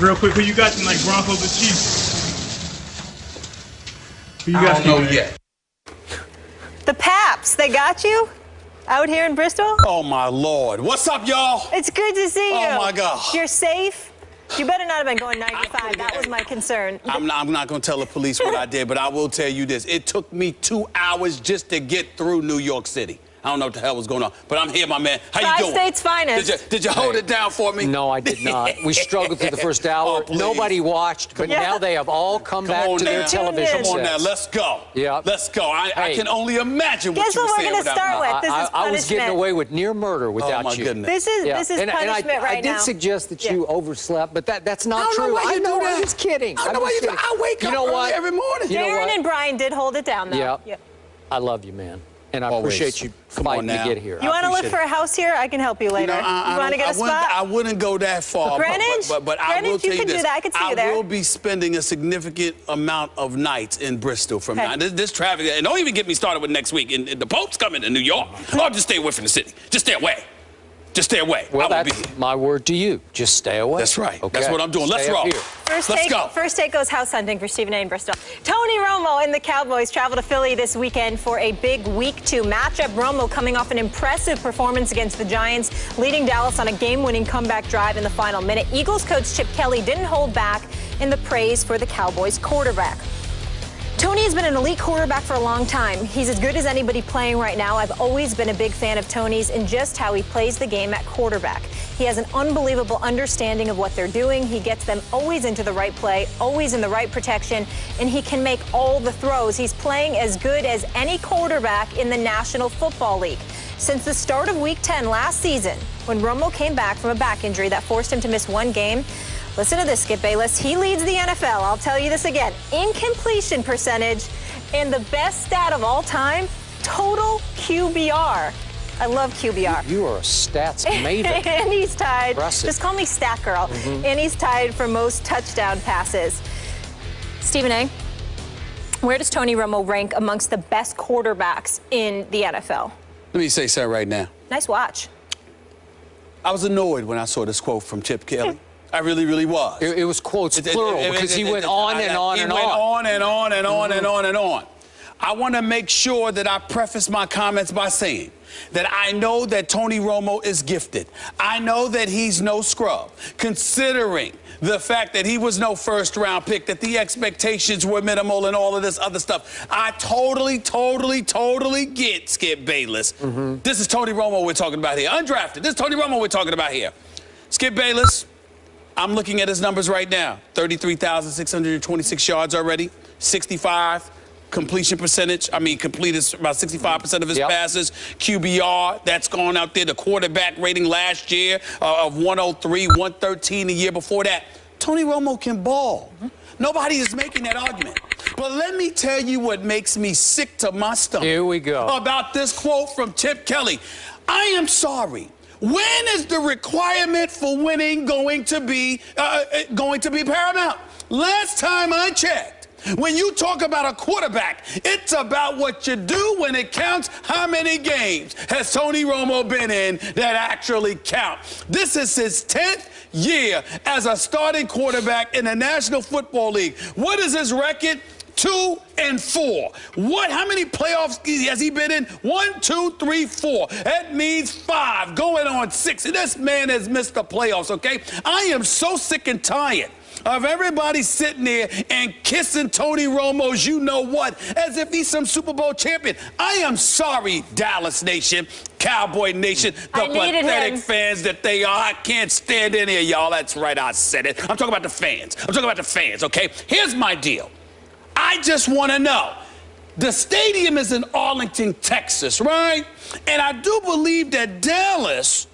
Real quick, who you got in like Broncos or Chiefs? Who you got? I don't know yet. The Paps, they got you out here in Bristol? Oh, my Lord. What's up, y'all? It's good to see you. Oh, my gosh. You're safe? You better not have been going 95. That was my concern. I'm not going to tell the police what I did, but I will tell you this. It took me 2 hours just to get through New York City. I don't know what the hell was going on, but I'm here, my man. How you doing? Tri-State's finest. Did you hold it down for me? No, I did not. We struggled through the first hour. Oh, nobody watched, but now they have all come back to their television Come on now, sets. let's go. Yeah. Let's go. I can only imagine what Guess you were what saying we're going to start with? This is punishment. I was getting away with near murder without my you. goodness. This is punishment right now. I did suggest that you overslept, but that's not true. I know. I was kidding. I don't know why you do that. I wake up early every morning. Darren and Brian did hold it down, though. Yeah. I love you, man. And I Always. appreciate you fighting to get here. You want to look for a house here? I can help you later. You want to get a spot? I wouldn't go that far. Greenwich? But I will tell you this. Do that. I could see you there. I will be spending a significant amount of nights in Bristol from now. This traffic, and don't even get me started with next week. And the Pope's coming to New York. Oh, just stay away from the city. Just stay away. Just stay away. Well, that's my word to you. Just stay away. That's right. Okay. That's what I'm doing. Let's roll. Let's go. First take goes house hunting for Stephen A. in Bristol. Tony Romo and the Cowboys travel to Philly this weekend for a big Week 2 matchup. Romo coming off an impressive performance against the Giants, leading Dallas on a game-winning comeback drive in the final minute. Eagles coach Chip Kelly didn't hold back in the praise for the Cowboys quarterback. Tony has been an elite quarterback for a long time. He's as good as anybody playing right now. I've always been a big fan of Tony's and just how he plays the game at quarterback. He has an unbelievable understanding of what they're doing. He gets them always into the right play, always in the right protection, and he can make all the throws. He's playing as good as any quarterback in the National Football League. Since the start of Week 10 last season, when Romo came back from a back injury that forced him to miss one game, listen to this, Skip Bayless. He leads the NFL. I'll tell you this again. Incompletion percentage and the best stat of all time, total QBR. I love QBR. You are a stats maven. And he's tied. Impressive. Just call me Stat Girl. And he's tied for most touchdown passes. Stephen A., where does Tony Romo rank amongst the best quarterbacks in the NFL? Let me say something right now. Nice watch. I was annoyed when I saw this quote from Chip Kelly. I really, really was. It was quotes plural because he went on and on and on. He went on and on and on and on and on. I want to make sure that I preface my comments by saying that I know that Tony Romo is gifted. I know that he's no scrub, considering the fact that he was no first-round pick, that the expectations were minimal and all of this other stuff. I totally get Skip Bayless. This is Tony Romo we're talking about here. Undrafted. This is Tony Romo we're talking about here. Skip Bayless, I'm looking at his numbers right now. 33,626 yards already, 65 completion percentage. I mean, completed about 65% of his passes. QBR, that's gone out there. The quarterback rating last year of 103, 113 the year before that. Tony Romo can ball. Nobody is making that argument. But let me tell you what makes me sick to my stomach. Here we go. About this quote from Chip Kelly. I am sorry. When is the requirement for winning going to be paramount? Last time I checked, when you talk about a quarterback, it's about what you do when it counts. How many games has Tony Romo been in that actually count? This is his 10th year as a starting quarterback in the National Football League. What is his record? 2-4. How many playoffs has he been in? 1, 2, 3, 4. That means 5, going on 6. And this man has missed the playoffs, okay? I am so sick and tired of everybody sitting there and kissing Tony Romo's you-know-what as if he's some Super Bowl champion. I am sorry, Dallas Nation, Cowboy Nation, the pathetic fans that they are. I can't stand any of y'all. That's right, I said it. I'm talking about the fans. I'm talking about the fans, okay? Here's my deal. I just want to know. The stadium is in Arlington, Texas, right? And I do believe that Dallas,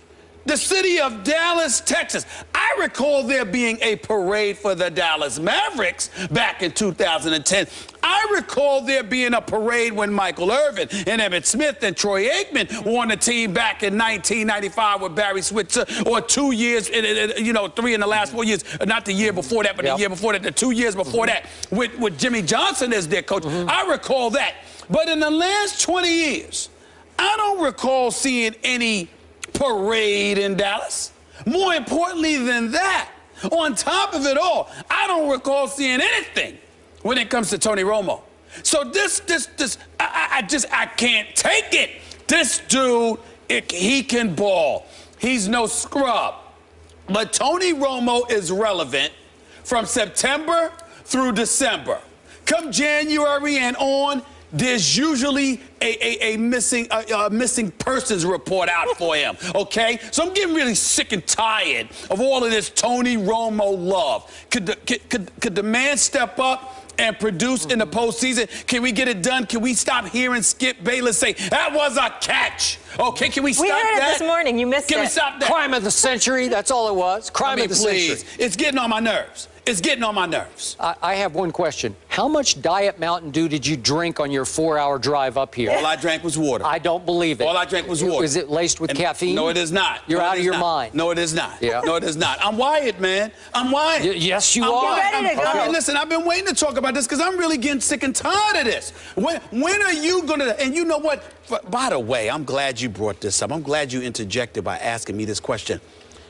the city of Dallas, Texas. I recall there being a parade for the Dallas Mavericks back in 2010. I recall there being a parade when Michael Irvin and Emmitt Smith and Troy Aikman won the team back in 1995 with Barry Switzer, or 2 years, 3 in the last 4 years, not the year before that, but the year before that, the 2 years before that, with Jimmy Johnson as their coach. I recall that. But in the last 20 years, I don't recall seeing any parade in Dallas. More importantly than that, On top of it all, I don't recall seeing anything when it comes to Tony Romo. So I can't take it. This dude, he can ball. He's no scrub. But Tony Romo is relevant from September through December. Come January and on, there's usually a missing persons report out for him, okay? So I'm getting really sick and tired of all of this Tony Romo love. Could the man step up and produce in the postseason? Can we get it done? Can we stop hearing Skip Bayless say, that was a catch? Okay, can we stop that? We heard it this morning. You missed it. Can we stop that? Crime of the century, that's all it was. Crime of the century. It's getting on my nerves. It's getting on my nerves. I have one question. How much Diet Mountain Dew did you drink on your 4-hour drive up here? All I drank was water. I don't believe it. All I drank was water. Is it laced with caffeine? No, it is not. You're out of your mind. No, it is not. Yeah. No, it is not. I'm wired, man. I'm wired. Yes, you are. Ready to go. I mean, listen, I've been waiting to talk about this because I'm really getting sick and tired of this. When are you going to... And you know what? By the way, I'm glad you brought this up. I'm glad you interjected by asking me this question.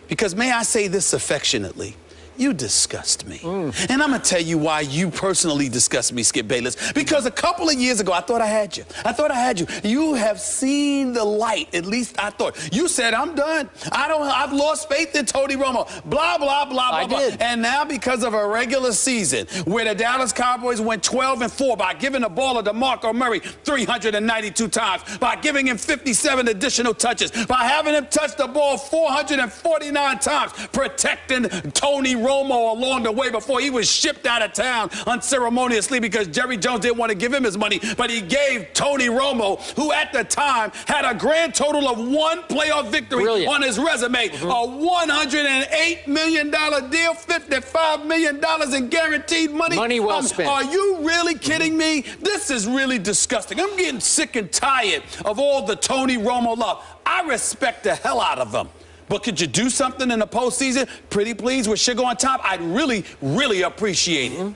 Because may I say this affectionately? You disgust me. And I'm going to tell you why you personally disgust me, Skip Bayless. Because a couple of years ago, I thought I had you. I thought I had you. You have seen the light, at least I thought. You said, I'm done. I've lost faith in Tony Romo. Blah, blah, blah, blah, blah. And now because of a regular season where the Dallas Cowboys went 12-4 by giving the ball to DeMarco Murray 392 times, by giving him 57 additional touches, by having him touch the ball 449 times, protecting Tony Romo along the way before he was shipped out of town unceremoniously because Jerry Jones didn't want to give him his money, but he gave Tony Romo, who at the time had a grand total of 1 playoff victory on his resume, a $108 million deal, $55 million in guaranteed money. Money well spent. Are you really kidding me? This is really disgusting. I'm getting sick and tired of all the Tony Romo love. I respect the hell out of him. But could you do something in the postseason? Pretty please with sugar on top? I'd really, really appreciate it.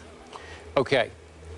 Okay.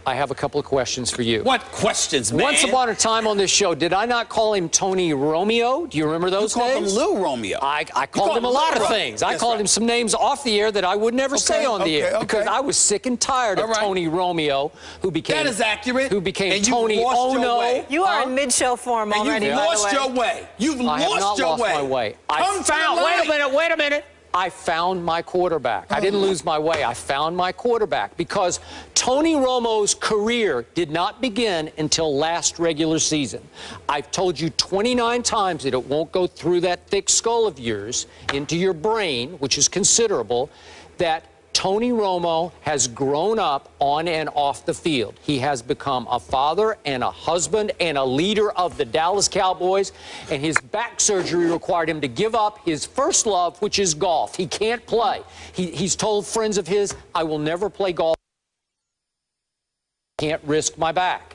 I have a couple of questions for you. What questions, man? Once upon a time on this show, did I not call him Tony Romeo? Do you remember those days? You called him Lil Romeo. I called him a lot of things. I called him some names off the air that I would never say on the air because I was sick and tired of Tony Romeo, who became... That is accurate. Who became and Tony Ono. You are in mid-show form already, You've lost your way. You've lost your way. I have not lost my way. Wait a minute. I found my quarterback. I didn't lose my way. I found my quarterback because Tony Romo's career did not begin until last regular season. I've told you 29 times that it won't go through that thick skull of yours into your brain, which is considerable, that Tony Romo has grown up on and off the field. He has become a father and a husband and a leader of the Dallas Cowboys, and his back surgery required him to give up his first love, which is golf. He can't play. He's told friends of his, I will never play golf. I can't risk my back.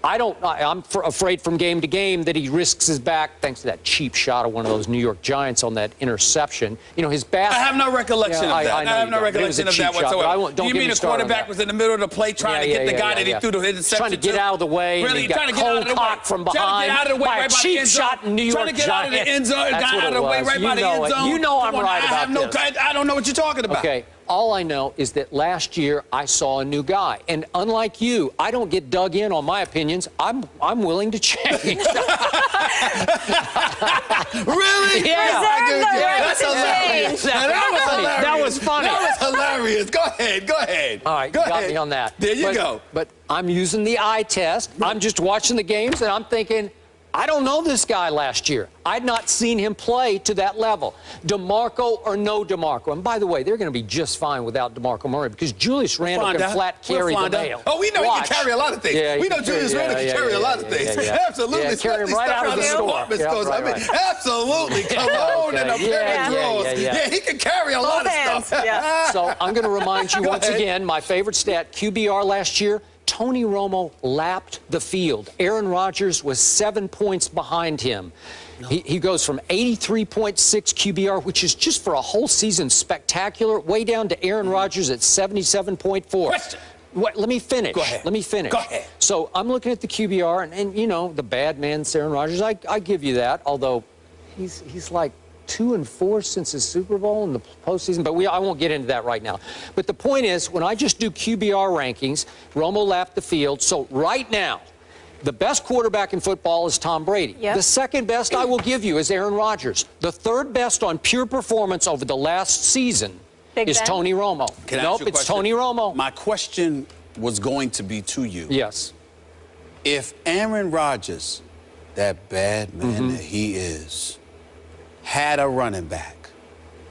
I'm afraid from game to game that he risks his back thanks to that cheap shot of one of those New York Giants on that interception. You know, his back. I have no recollection of that. I have no recollection of that whatsoever. Do you mean the quarterback was in the middle of the play trying to get the guy that he threw the interception trying to get out of the way. Really? And he got cold cocked from behind by a cheap shot in New York Giants. Trying to get out of the end zone. Got out of the way right by the end zone. You know I'm right about this. I don't know what you're talking about. Okay. All I know is that last year I saw a new guy. And unlike you, I don't get dug in on my opinions. I'm willing to change. Really? Yeah. That's hilarious. That was funny. That was hilarious. Go ahead. All right, got me on that. There you go. But I'm using the eye test. I'm just watching the games, and I'm thinking, I don't know this guy last year. I'd not seen him play to that level. DeMarco or no DeMarco. And by the way, they're going to be just fine without DeMarco Murray because Julius Randle can flat carry the mail. Oh, we know he can carry a lot of things. Yeah, we know Julius Randle can carry a lot of things. Absolutely. Yeah, carry him right out of the store. Absolutely. Cologne and a pair of drawers. Yeah, he can carry a lot of stuff. So I'm going to remind you once again, my favorite stat, QBR last year, Tony Romo lapped the field. Aaron Rodgers was 7 points behind him. He goes from 83.6 QBR, which is just for a whole season spectacular, way down to Aaron Rodgers at 77.4. Question. Let me finish. Go ahead. Let me finish. Go ahead. So I'm looking at the QBR, and you know, the bad man, Aaron Rodgers, I give you that, although he's like 2-4 since the Super Bowl in the postseason, but I won't get into that right now. But the point is, when I just do QBR rankings, Romo lapped the field. So right now, the best quarterback in football is Tom Brady. Yep. The second best I will give you is Aaron Rodgers. The third best on pure performance over the last season is Tony Romo. Nope, it's Tony Romo. My question was going to be to you. Yes. If Aaron Rodgers, that bad man that he is, had a running back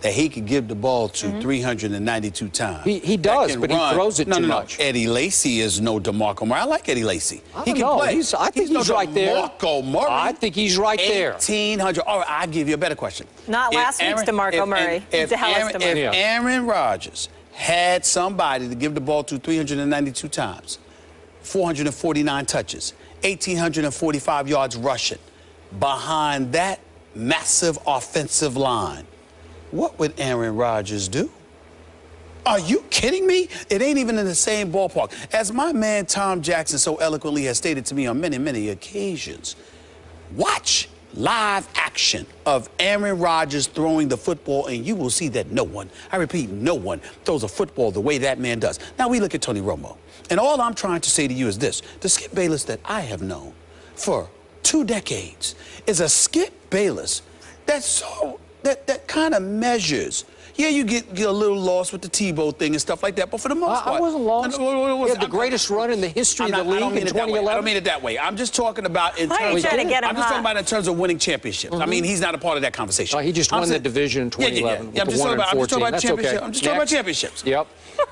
that he could give the ball to 392 times. He does, but he throws it too much. Eddie Lacy is no DeMarco Murray. I like Eddie Lacy. He can play. I think he's right there. DeMarco Murray. I think he's right there. 1,800. All right, I'll give you a better question. Not last week's DeMarco Murray. If Aaron Rodgers had somebody to give the ball to 392 times, 449 touches, 1,845 yards rushing, behind that massive offensive line, what would Aaron Rodgers do? Are you kidding me? It ain't even in the same ballpark. As my man Tom Jackson so eloquently has stated to me on many, many occasions, watch live action of Aaron Rodgers throwing the football, and you will see that no one, I repeat, no one throws a football the way that man does. Now we look at Tony Romo, and all I'm trying to say to you is this: the Skip Bayless that I have known for 2 decades is a Skip Bayless that kind of measures. Yeah, you get a little lost with the Tebow thing and stuff like that, but for the most part... I wasn't lost. He had the greatest run in the history of the league in 2011. I don't mean it that way. I'm just talking about in terms of winning championships. I mean, he's not a part of that conversation. He just won the division in 2011 with the 1-14. I'm just talking about championships. Yep.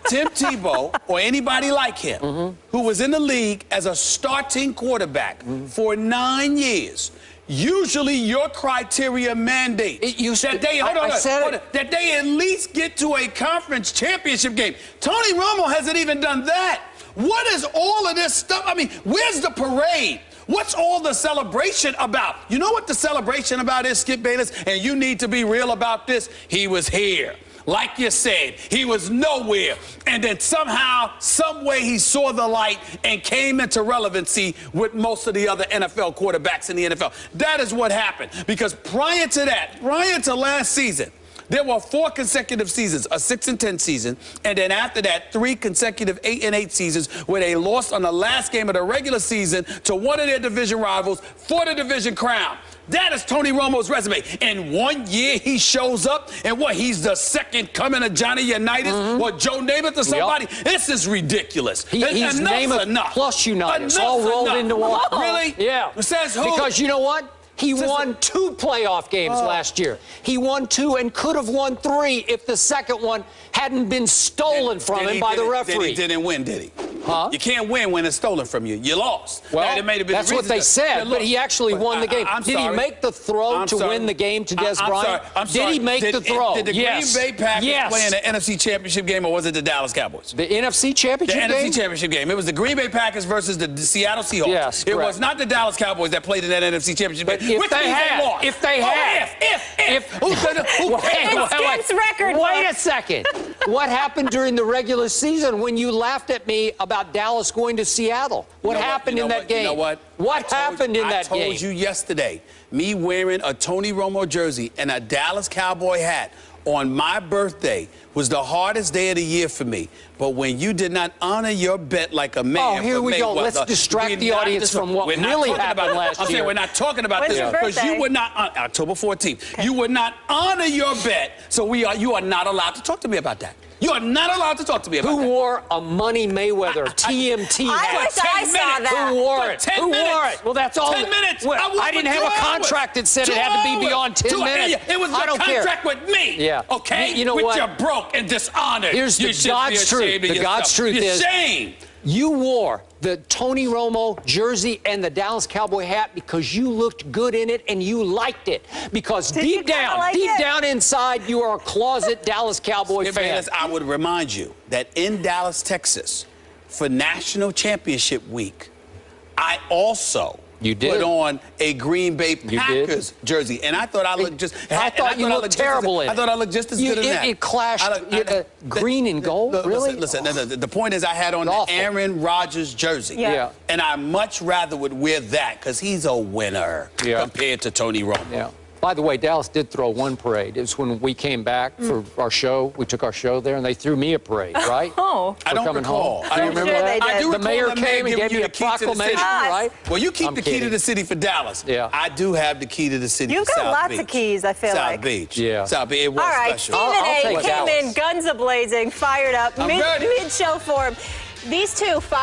Tim Tebow or anybody like him who was in the league as a starting quarterback for 9 years, usually your criteria mandate that they at least get to a conference championship game. Tony Romo hasn't even done that. What is all of this stuff? I mean, where's the parade? What's all the celebration about? You know what the celebration about is, Skip Bayless? And you need to be real about this. He was here. Like you said, he was nowhere. And then somehow, some way, he saw the light and came into relevancy with most of the other NFL quarterbacks in the NFL. That is what happened. Because prior to that, prior to last season, there were 4 consecutive seasons, a 6-10 season, and then after that, 3 consecutive 8-8 seasons where they lost on the last game of the regular season to one of their division rivals for the division crown. That is Tony Romo's resume. In 1 year, he shows up, and what, he's the second coming of Johnny Unitas or Joe Namath or somebody? Yep. This is ridiculous. He's Namath plus Unitas, all rolled into one. Really? Yeah. Says who? Because you know what? He won 2 playoff games last year. He won 2 and could have won 3 if the second one hadn't been stolen from him by the referee. Then he didn't win, did he? Huh? You can't win when it's stolen from you. You lost. Well, that's what they said, but he actually won the game. Did he make the throw to win the game to Des Bryant? Did he make the throw? Did the Green Bay Packers play in the NFC Championship game, or was it the Dallas Cowboys? The NFC Championship game? The NFC Championship game. It was the Green Bay Packers versus the Seattle Seahawks. Yes, it was not the Dallas Cowboys that played in that NFC Championship game. If they had. Skip's record. Wait a second. What happened during the regular season when you laughed at me about Dallas going to Seattle? What happened in that game? You know what? What happened in that game? I told you yesterday, me wearing a Tony Romo jersey and a Dallas Cowboy hat on my birthday was the hardest day of the year for me. But when you did not honor your bet like a man, here we go. Let's distract the audience from what really happened last year. I'm saying we're not talking about this because you would not, October 14th, you would not honor your bet. So you are not allowed to talk to me about that. You are not allowed to talk to me about that. Who wore a Money Mayweather TMT hat? I wish I saw that. Who wore it? Who wore it? Well, that's all. 10 minutes. I didn't have a contract that said it had to be beyond 10 minutes. It was your contract with me. Yeah. Okay? You know what? You're broke and dishonored. Here's the God's truth. The God's truth is you wore the Tony Romo jersey and the Dallas Cowboy hat because you looked good in it and you liked it. Because deep down inside, you are a closet Dallas Cowboy fan. I would remind you that in Dallas, Texas, for National Championship Week, I also put on a Green Bay Packers jersey, and I thought I looked just. I thought you looked terrible in it. I thought I looked just as good in that. It clashed green and gold. Really? Listen. The point is, I had on the Aaron Rodgers jersey, and I much rather would wear that because he's a winner compared to Tony Romo. Yeah. By the way, Dallas did throw one parade. It was when we came back for our show. We took our show there, and they threw me a parade, right? Oh. I don't recall. I don't remember that. They I do The recall mayor the came and giving gave you me the a key to the city. proclamation, right? Well, you keep I'm the key to kidding. the city for Dallas. Yeah. I do have the key to the city You've for got South lots Beach. of keys, I feel South like. Beach. Yeah. South Beach. It was All right, special. Stephen I'll A. take came in Dallas. guns a-blazing, fired up, I'm ready. mid-show form. These two